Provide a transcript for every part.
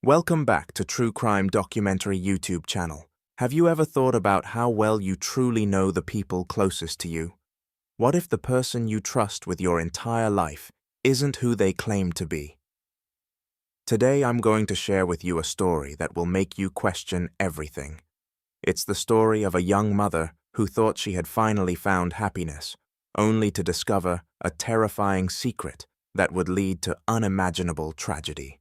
Welcome back to True Crime Documentary YouTube channel. Have you ever thought about how well you truly know the people closest to you? What if the person you trust with your entire life isn't who they claim to be? Today I'm going to share with you a story that will make you question everything. It's the story of a young mother who thought she had finally found happiness, only to discover a terrifying secret that would lead to unimaginable tragedy.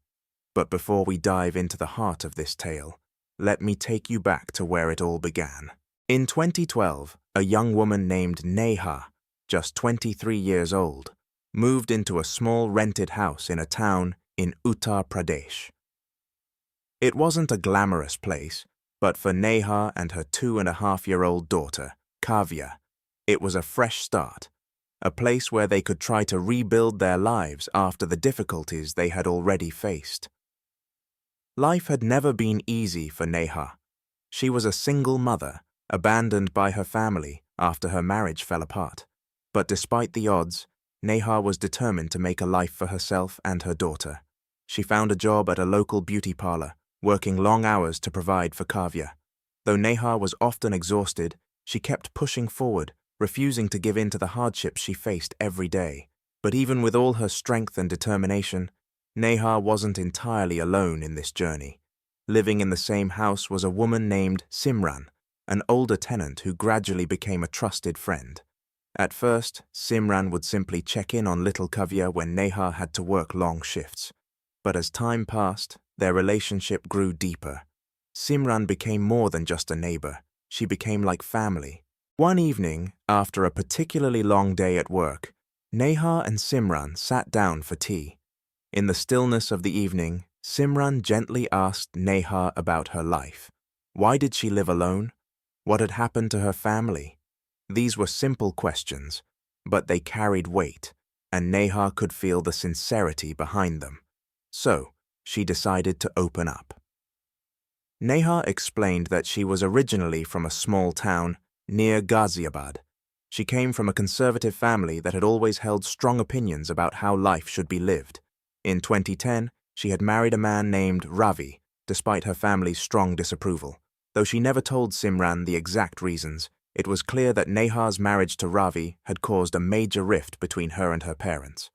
But before we dive into the heart of this tale, let me take you back to where it all began. In 2012, a young woman named Neha, just 23 years old, moved into a small rented house in a town in Uttar Pradesh. It wasn't a glamorous place, but for Neha and her 2.5-year-old daughter, Kavya, it was a fresh start, a place where they could try to rebuild their lives after the difficulties they had already faced. Life had never been easy for Neha. She was a single mother, abandoned by her family after her marriage fell apart. But despite the odds, Neha was determined to make a life for herself and her daughter. She found a job at a local beauty parlor, working long hours to provide for Kavya. Though Neha was often exhausted, she kept pushing forward, refusing to give in to the hardships she faced every day. But even with all her strength and determination, Neha wasn't entirely alone in this journey. Living in the same house was a woman named Imran, an older tenant who gradually became a trusted friend. At first, Imran would simply check in on little Kavya when Neha had to work long shifts. But as time passed, their relationship grew deeper. Imran became more than just a neighbor. She became like family. One evening, after a particularly long day at work, Neha and Imran sat down for tea. In the stillness of the evening, Imran gently asked Neha about her life. Why did she live alone? What had happened to her family? These were simple questions, but they carried weight, and Neha could feel the sincerity behind them. So, she decided to open up. Neha explained that she was originally from a small town near Ghaziabad. She came from a conservative family that had always held strong opinions about how life should be lived. In 2010, she had married a man named Ravi, despite her family's strong disapproval. Though she never told Imran the exact reasons, it was clear that Neha's marriage to Ravi had caused a major rift between her and her parents.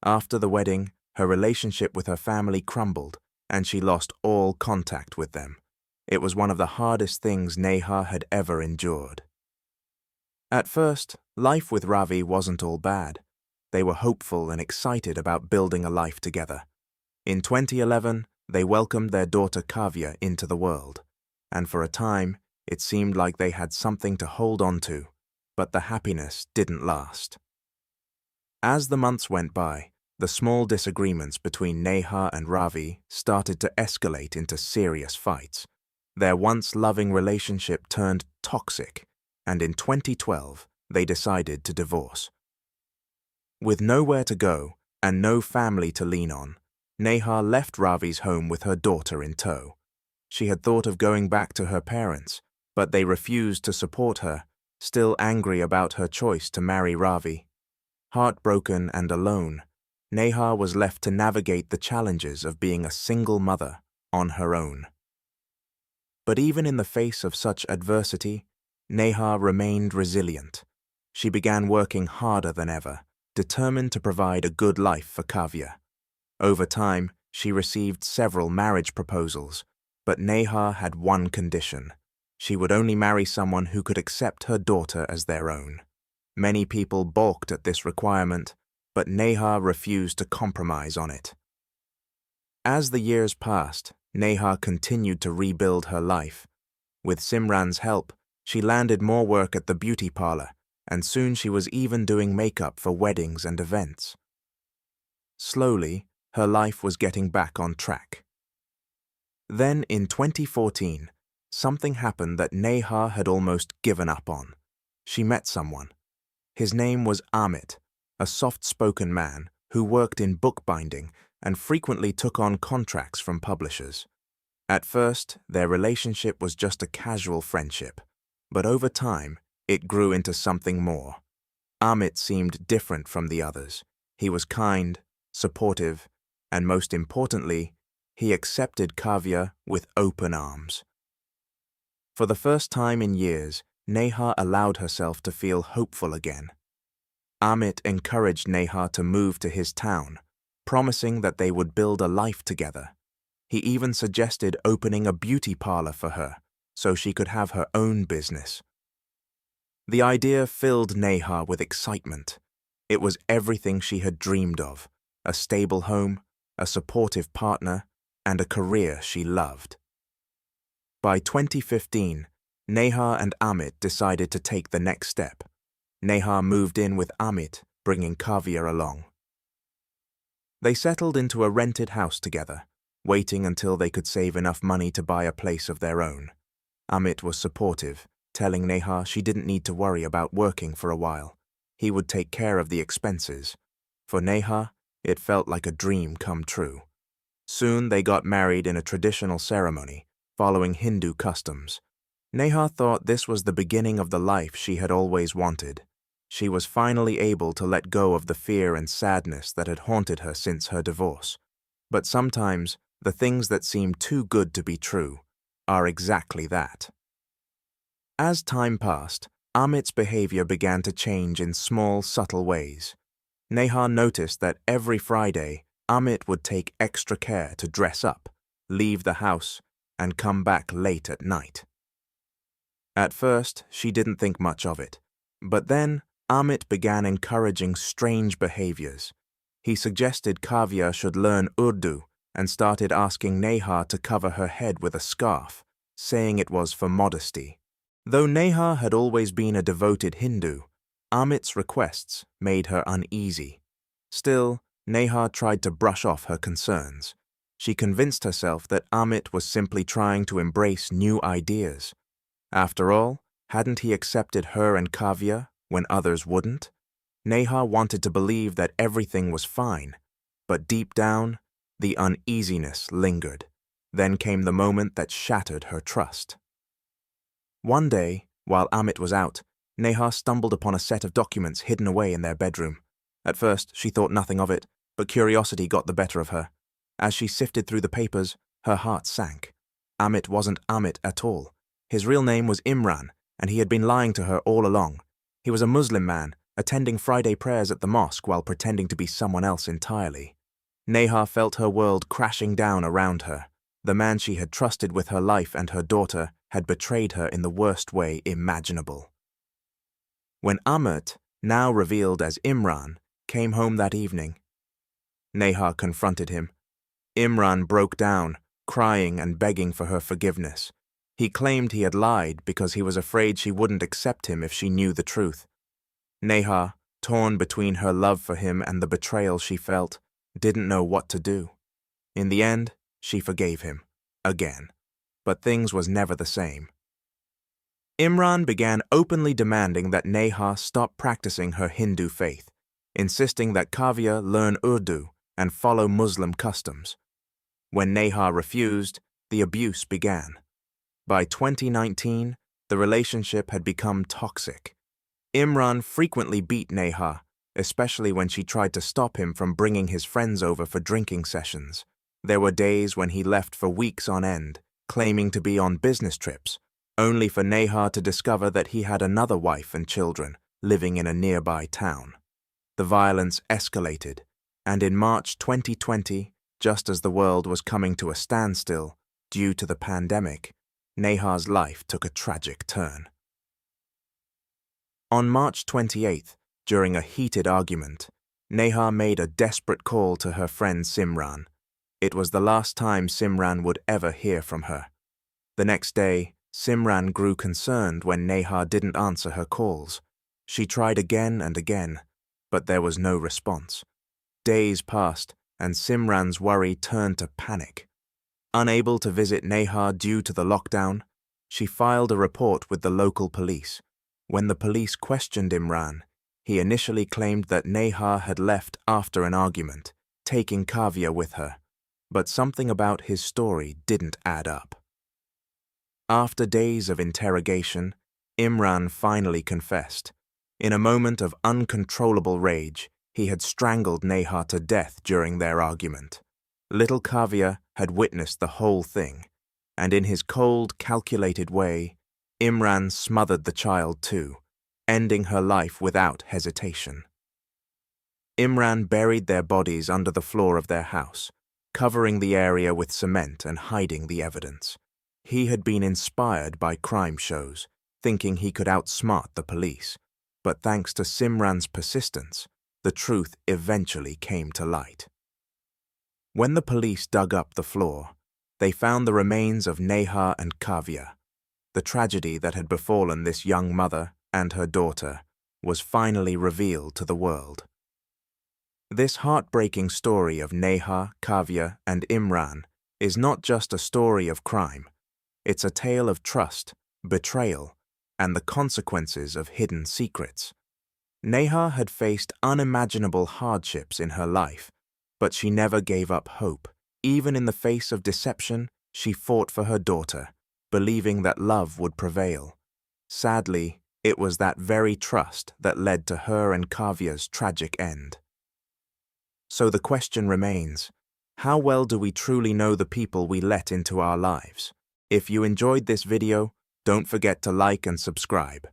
After the wedding, her relationship with her family crumbled, and she lost all contact with them. It was one of the hardest things Neha had ever endured. At first, life with Ravi wasn't all bad. They were hopeful and excited about building a life together. In 2011, they welcomed their daughter Kavya into the world, and for a time, it seemed like they had something to hold on to, but the happiness didn't last. As the months went by, the small disagreements between Neha and Ravi started to escalate into serious fights. Their once loving relationship turned toxic, and in 2012, they decided to divorce. With nowhere to go and no family to lean on, Neha left Ravi's home with her daughter in tow. She had thought of going back to her parents, but they refused to support her, still angry about her choice to marry Ravi. Heartbroken and alone, Neha was left to navigate the challenges of being a single mother on her own. But even in the face of such adversity, Neha remained resilient. She began working harder than ever, determined to provide a good life for Kavya. Over time, she received several marriage proposals, but Neha had one condition. She would only marry someone who could accept her daughter as their own. Many people balked at this requirement, but Neha refused to compromise on it. As the years passed, Neha continued to rebuild her life. With Imran's help, she landed more work at the beauty parlor, and soon she was even doing makeup for weddings and events. Slowly, her life was getting back on track. Then, in 2014, something happened that Neha had almost given up on. She met someone. His name was Amit, a soft-spoken man who worked in bookbinding and frequently took on contracts from publishers. At first, their relationship was just a casual friendship, but over time, it grew into something more. Amit seemed different from the others. He was kind, supportive, and most importantly, he accepted Kavya with open arms. For the first time in years, Neha allowed herself to feel hopeful again. Amit encouraged Neha to move to his town, promising that they would build a life together. He even suggested opening a beauty parlor for her, so she could have her own business. The idea filled Neha with excitement. It was everything she had dreamed of: a stable home, a supportive partner, and a career she loved. By 2015, Neha and Amit decided to take the next step. Neha moved in with Amit, bringing Kavya along. They settled into a rented house together, waiting until they could save enough money to buy a place of their own. Amit was supportive, telling Neha she didn't need to worry about working for a while. He would take care of the expenses. For Neha, it felt like a dream come true. Soon they got married in a traditional ceremony, following Hindu customs. Neha thought this was the beginning of the life she had always wanted. She was finally able to let go of the fear and sadness that had haunted her since her divorce. But sometimes, the things that seem too good to be true are exactly that. As time passed, Amit's behavior began to change in small, subtle ways. Neha noticed that every Friday, Amit would take extra care to dress up, leave the house, and come back late at night. At first, she didn't think much of it, but then Amit began encouraging strange behaviors. He suggested Kavya should learn Urdu and started asking Neha to cover her head with a scarf, saying it was for modesty. Though Neha had always been a devoted Hindu, Amit's requests made her uneasy. Still, Neha tried to brush off her concerns. She convinced herself that Amit was simply trying to embrace new ideas. After all, hadn't he accepted her and Kavya when others wouldn't? Neha wanted to believe that everything was fine, but deep down, the uneasiness lingered. Then came the moment that shattered her trust. One day, while Amit was out, Neha stumbled upon a set of documents hidden away in their bedroom. At first, she thought nothing of it, but curiosity got the better of her. As she sifted through the papers, her heart sank. Amit wasn't Amit at all. His real name was Imran, and he had been lying to her all along. He was a Muslim man, attending Friday prayers at the mosque while pretending to be someone else entirely. Neha felt her world crashing down around her. The man she had trusted with her life and her daughter had betrayed her in the worst way imaginable. When Amit, now revealed as Imran, came home that evening, Neha confronted him. Imran broke down, crying and begging for her forgiveness. He claimed he had lied because he was afraid she wouldn't accept him if she knew the truth. Neha, torn between her love for him and the betrayal she felt, didn't know what to do. In the end, she forgave him, again. But things was never the same. Imran began openly demanding that Neha stop practicing her Hindu faith, insisting that Kavya learn Urdu and follow Muslim customs. When Neha refused, the abuse began. By 2019, the relationship had become toxic. Imran frequently beat Neha, especially when she tried to stop him from bringing his friends over for drinking sessions. There were days when he left for weeks on end, claiming to be on business trips, only for Neha to discover that he had another wife and children living in a nearby town. The violence escalated, and in March 2020, just as the world was coming to a standstill due to the pandemic, Neha's life took a tragic turn. On March 28th, during a heated argument, Neha made a desperate call to her friend Simran. It was the last time Simran would ever hear from her. The next day, Simran grew concerned when Neha didn't answer her calls. She tried again and again, but there was no response. Days passed, and Simran's worry turned to panic. Unable to visit Neha due to the lockdown, she filed a report with the local police. When the police questioned Imran, he initially claimed that Neha had left after an argument, taking Kavya with her. But something about his story didn't add up. After days of interrogation, Imran finally confessed. In a moment of uncontrollable rage, he had strangled Neha to death during their argument. Little Kavya had witnessed the whole thing, and in his cold, calculated way, Imran smothered the child too, ending her life without hesitation. Imran buried their bodies under the floor of their house, covering the area with cement and hiding the evidence. He had been inspired by crime shows, thinking he could outsmart the police, but thanks to Simran's persistence, the truth eventually came to light. When the police dug up the floor, they found the remains of Neha and Kavya. The tragedy that had befallen this young mother and her daughter was finally revealed to the world. This heartbreaking story of Neha, Kavya, and Imran is not just a story of crime. It's a tale of trust, betrayal, and the consequences of hidden secrets. Neha had faced unimaginable hardships in her life, but she never gave up hope. Even in the face of deception, she fought for her daughter, believing that love would prevail. Sadly, it was that very trust that led to her and Kavya's tragic end. So the question remains, how well do we truly know the people we let into our lives? If you enjoyed this video, don't forget to like and subscribe.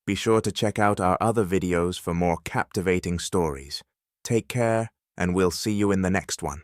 Be sure to check out our other videos for more captivating stories. Take care, and we'll see you in the next one.